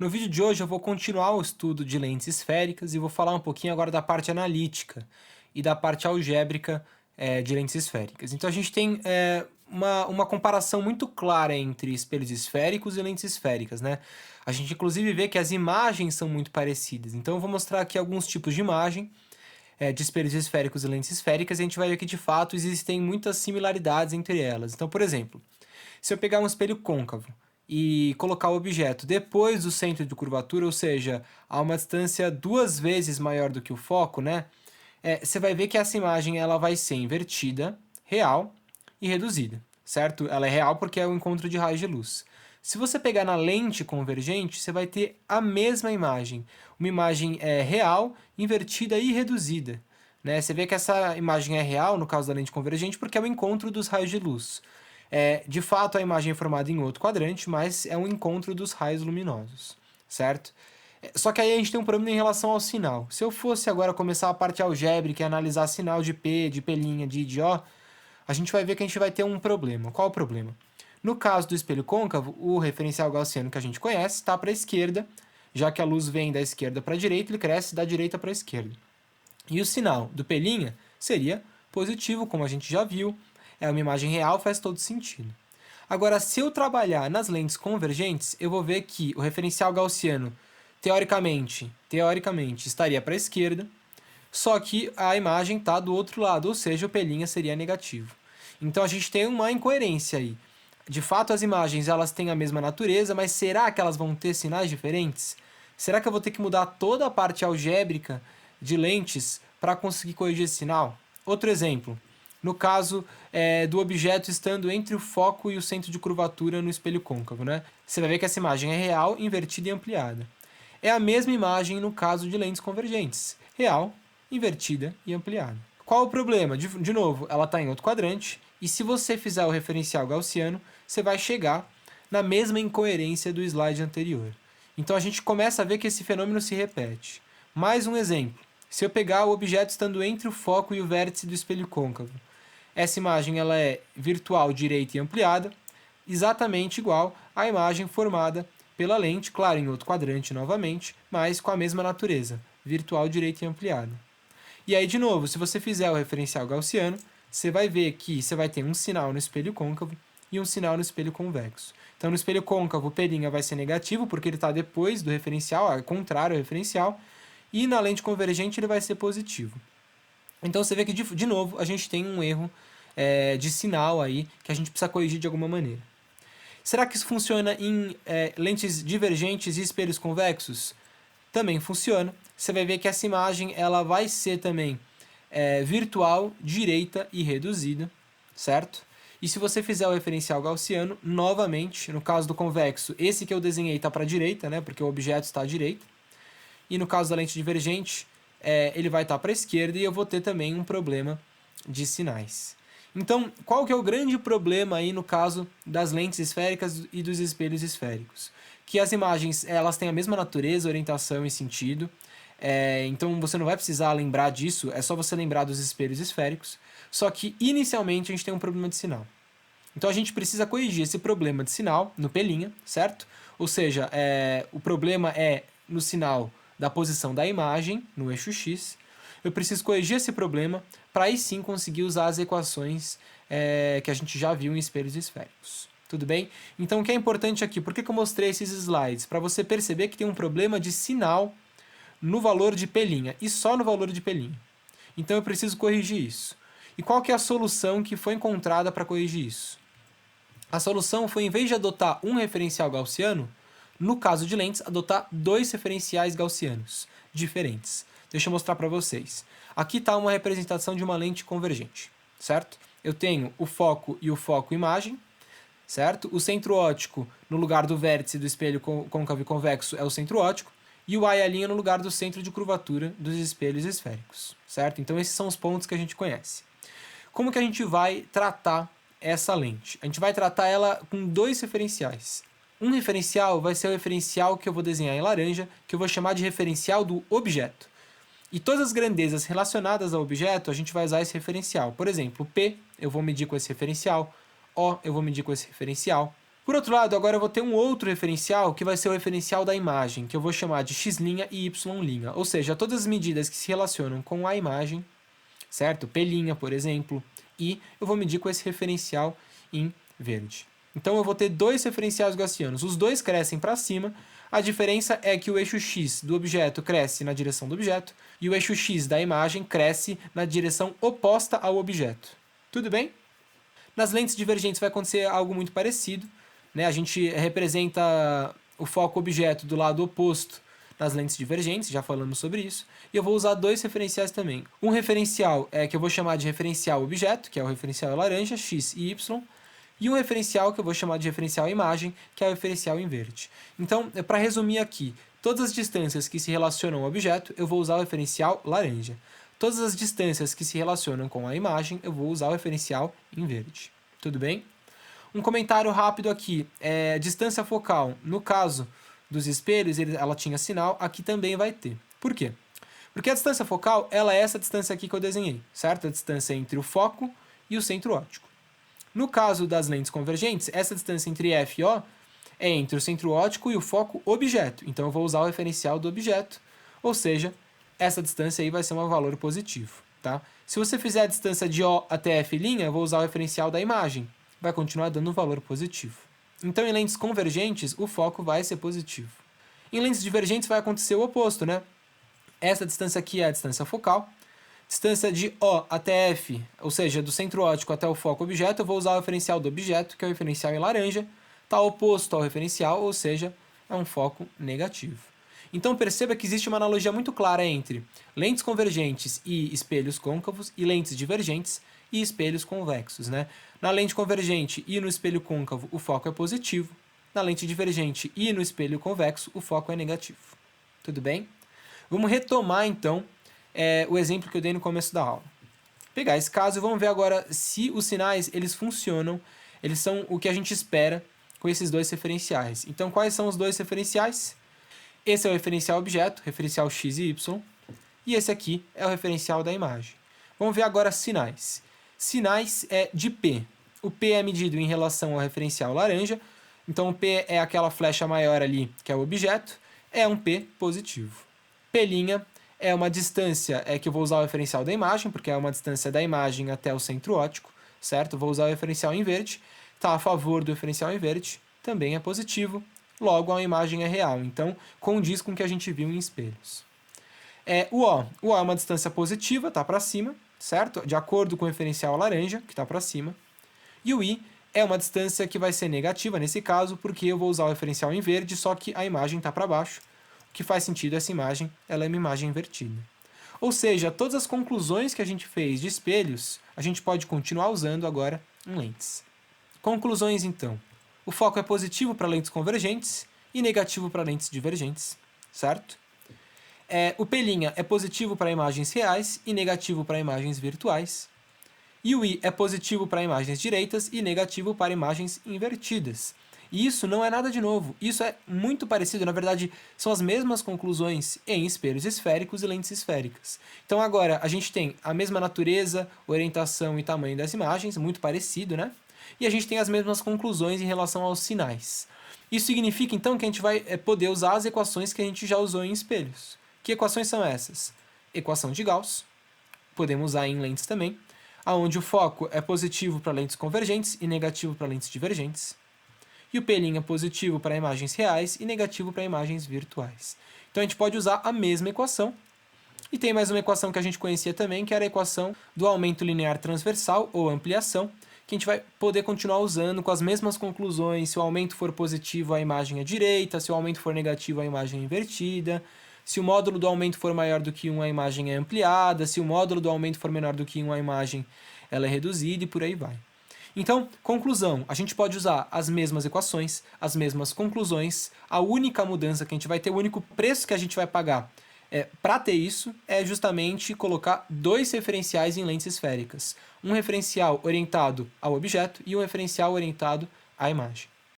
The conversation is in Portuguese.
No vídeo de hoje eu vou continuar o estudo de lentes esféricas e vou falar um pouquinho agora da parte analítica e da parte algébrica de lentes esféricas. Então a gente tem uma comparação muito clara entre espelhos esféricos e lentes esféricas, né? A gente inclusive vê que as imagens são muito parecidas. Então eu vou mostrar aqui alguns tipos de imagem de espelhos esféricos e lentes esféricas e a gente vai ver que de fato existem muitas similaridades entre elas. Então, por exemplo, se eu pegar um espelho côncavo e colocar o objeto depois do centro de curvatura, ou seja, a uma distância 2 vezes maior do que o foco, né? Você vai ver que essa imagem ela vai ser invertida, real e reduzida, certo? Ela é real porque é o encontro de raios de luz. Se você pegar na lente convergente, você vai ter a mesma imagem. Uma imagem real, invertida e reduzida. Né? Você vê que essa imagem é real, no caso da lente convergente, porque é o encontro dos raios de luz. De fato, a imagem é formada em outro quadrante, mas é um encontro dos raios luminosos, certo? Só que aí a gente tem um problema em relação ao sinal. Se eu fosse agora começar a parte algébrica e analisar sinal de P, de P', de I, de O, a gente vai ver que a gente vai ter um problema. Qual o problema? No caso do espelho côncavo, o referencial gaussiano que a gente conhece está para a esquerda, já que a luz vem da esquerda para a direita, ele cresce da direita para a esquerda. E o sinal do P' seria positivo, como a gente já viu. É uma imagem real, faz todo sentido. Agora, se eu trabalhar nas lentes convergentes, eu vou ver que o referencial gaussiano, teoricamente estaria para a esquerda, só que a imagem está do outro lado, ou seja, o P' seria negativo. Então a gente tem uma incoerência aí. De fato, as imagens elas têm a mesma natureza, mas será que elas vão ter sinais diferentes? Será que eu vou ter que mudar toda a parte algébrica de lentes para conseguir corrigir esse sinal? Outro exemplo, no caso do objeto estando entre o foco e o centro de curvatura no espelho côncavo, né? Você vai ver que essa imagem é real, invertida e ampliada. É a mesma imagem no caso de lentes convergentes, real, invertida e ampliada. Qual o problema? De novo, ela está em outro quadrante, e se você fizer o referencial gaussiano, você vai chegar na mesma incoerência do slide anterior. Então a gente começa a ver que esse fenômeno se repete. Mais um exemplo. Se eu pegar o objeto estando entre o foco e o vértice do espelho côncavo, essa imagem ela é virtual, direita e ampliada, exatamente igual à imagem formada pela lente, claro, em outro quadrante novamente, mas com a mesma natureza, virtual, direita e ampliada. E aí, de novo, se você fizer o referencial gaussiano, você vai ver que você vai ter um sinal no espelho côncavo e um sinal no espelho convexo. Então, no espelho côncavo, o P' vai ser negativo, porque ele está depois do referencial, é contrário ao referencial, e na lente convergente ele vai ser positivo. Então, você vê que, de novo, a gente tem um erro de sinal aí, que a gente precisa corrigir de alguma maneira. Será que isso funciona em lentes divergentes e espelhos convexos? Também funciona. Você vai ver que essa imagem ela vai ser também virtual, direita e reduzida, certo? E se você fizer o referencial gaussiano, novamente, no caso do convexo, esse que eu desenhei está para a direita, né, porque o objeto está à direita. E no caso da lente divergente, ele vai estar para a esquerda e eu vou ter também um problema de sinais. Então, qual que é o grande problema aí no caso das lentes esféricas e dos espelhos esféricos? Que as imagens elas têm a mesma natureza, orientação e sentido. Então você não vai precisar lembrar disso, é só você lembrar dos espelhos esféricos. Só que inicialmente a gente tem um problema de sinal. Então a gente precisa corrigir esse problema de sinal no P', certo? Ou seja, o problema é no sinal da posição da imagem, no eixo X. Eu preciso corrigir esse problema para aí sim conseguir usar as equações que a gente já viu em espelhos esféricos. Tudo bem? Então o que é importante aqui, por que eu mostrei esses slides? Para você perceber que tem um problema de sinal no valor de P' e só no valor de P'. Então eu preciso corrigir isso. E qual que é a solução que foi encontrada para corrigir isso? A solução foi, em vez de adotar um referencial gaussiano, no caso de lentes, adotar dois referenciais gaussianos diferentes. Deixa eu mostrar para vocês. Aqui está uma representação de uma lente convergente, certo? Eu tenho o foco e o foco imagem, certo? O centro óptico no lugar do vértice do espelho côncavo e convexo é o centro óptico, e o A e a linha no lugar do centro de curvatura dos espelhos esféricos, certo? Então esses são os pontos que a gente conhece. Como que a gente vai tratar essa lente? A gente vai tratar ela com dois referenciais. Um referencial vai ser o referencial que eu vou desenhar em laranja, que eu vou chamar de referencial do objeto. E todas as grandezas relacionadas ao objeto, a gente vai usar esse referencial. Por exemplo, P eu vou medir com esse referencial, O eu vou medir com esse referencial. Por outro lado, agora eu vou ter um outro referencial, que vai ser o referencial da imagem, que eu vou chamar de x' e y', ou seja, todas as medidas que se relacionam com a imagem, certo? P', por exemplo, e eu vou medir com esse referencial em verde. Então eu vou ter dois referenciais gaussianos, os dois crescem para cima, a diferença é que o eixo x do objeto cresce na direção do objeto e o eixo x da imagem cresce na direção oposta ao objeto. Tudo bem? Nas lentes divergentes vai acontecer algo muito parecido, né? A gente representa o foco-objeto do lado oposto nas lentes divergentes, já falamos sobre isso, e eu vou usar dois referenciais também. Um referencial que eu vou chamar de referencial objeto, que é o referencial laranja, x e y, e um referencial que eu vou chamar de referencial imagem, que é o referencial em verde. Então, para resumir aqui, todas as distâncias que se relacionam ao objeto, eu vou usar o referencial laranja. Todas as distâncias que se relacionam com a imagem, eu vou usar o referencial em verde. Tudo bem? Um comentário rápido aqui. Distância focal, no caso dos espelhos, ela tinha sinal, aqui também vai ter. Por quê? Porque a distância focal, ela é essa distância aqui que eu desenhei, certo? A distância entre o foco e o centro óptico. No caso das lentes convergentes, essa distância entre F e O é entre o centro óptico e o foco objeto. Então eu vou usar o referencial do objeto, ou seja, essa distância aí vai ser um valor positivo, tá? Se você fizer a distância de O até F', eu vou usar o referencial da imagem, vai continuar dando um valor positivo. Então em lentes convergentes, o foco vai ser positivo. Em lentes divergentes vai acontecer o oposto, né? Essa distância aqui é a distância focal. Distância de O até F, ou seja, do centro óptico até o foco objeto, eu vou usar o referencial do objeto, que é o referencial em laranja, está oposto ao referencial, ou seja, é um foco negativo. Então perceba que existe uma analogia muito clara entre lentes convergentes e espelhos côncavos e lentes divergentes e espelhos convexos, né? Na lente convergente e no espelho côncavo, o foco é positivo. Na lente divergente e no espelho convexo, o foco é negativo. Tudo bem? Vamos retomar, então, o exemplo que eu dei no começo da aula. Pegar esse caso e vamos ver agora se os sinais eles funcionam, eles são o que a gente espera com esses dois referenciais. Então, quais são os dois referenciais? Esse é o referencial objeto, referencial x e y, e esse aqui é o referencial da imagem. Vamos ver agora sinais. Sinais de P. O P é medido em relação ao referencial laranja, então o P é aquela flecha maior ali, que é o objeto, é um P positivo. P' é uma distância que eu vou usar o referencial da imagem, porque é uma distância da imagem até o centro óptico, certo? Vou usar o referencial em verde, está a favor do referencial em verde, também é positivo, logo a imagem é real, então condiz com o que a gente viu em espelhos. O O é uma distância positiva, está para cima, certo? De acordo com o referencial laranja, que está para cima. E o I é uma distância que vai ser negativa nesse caso, porque eu vou usar o referencial em verde, só que a imagem está para baixo. O que faz sentido, essa imagem ela é uma imagem invertida. Ou seja, todas as conclusões que a gente fez de espelhos, a gente pode continuar usando agora em lentes. Conclusões, então. O foco é positivo para lentes convergentes e negativo para lentes divergentes, certo? O P' é positivo para imagens reais e negativo para imagens virtuais. E o I é positivo para imagens direitas e negativo para imagens invertidas. E isso não é nada de novo, isso é muito parecido, na verdade, são as mesmas conclusões em espelhos esféricos e lentes esféricas. Então agora a gente tem a mesma natureza, orientação e tamanho das imagens, muito parecido, né? E a gente tem as mesmas conclusões em relação aos sinais. Isso significa então que a gente vai poder usar as equações que a gente já usou em espelhos. Que equações são essas? Equação de Gauss, podemos usar em lentes também, onde o foco é positivo para lentes convergentes e negativo para lentes divergentes. E o P' é positivo para imagens reais e negativo para imagens virtuais. Então a gente pode usar a mesma equação. E tem mais uma equação que a gente conhecia também, que era a equação do aumento linear transversal, ou ampliação, que a gente vai poder continuar usando com as mesmas conclusões. Se o aumento for positivo, a imagem é direita, se o aumento for negativo, a imagem é invertida. Se o módulo do aumento for maior do que 1, a imagem é ampliada. Se o módulo do aumento for menor do que 1, a imagem ela é reduzida e por aí vai. Então, conclusão, a gente pode usar as mesmas equações, as mesmas conclusões, a única mudança que a gente vai ter, o único preço que a gente vai pagar para ter isso é justamente colocar dois referenciais em lentes esféricas. Um referencial orientado ao objeto e um referencial orientado à imagem.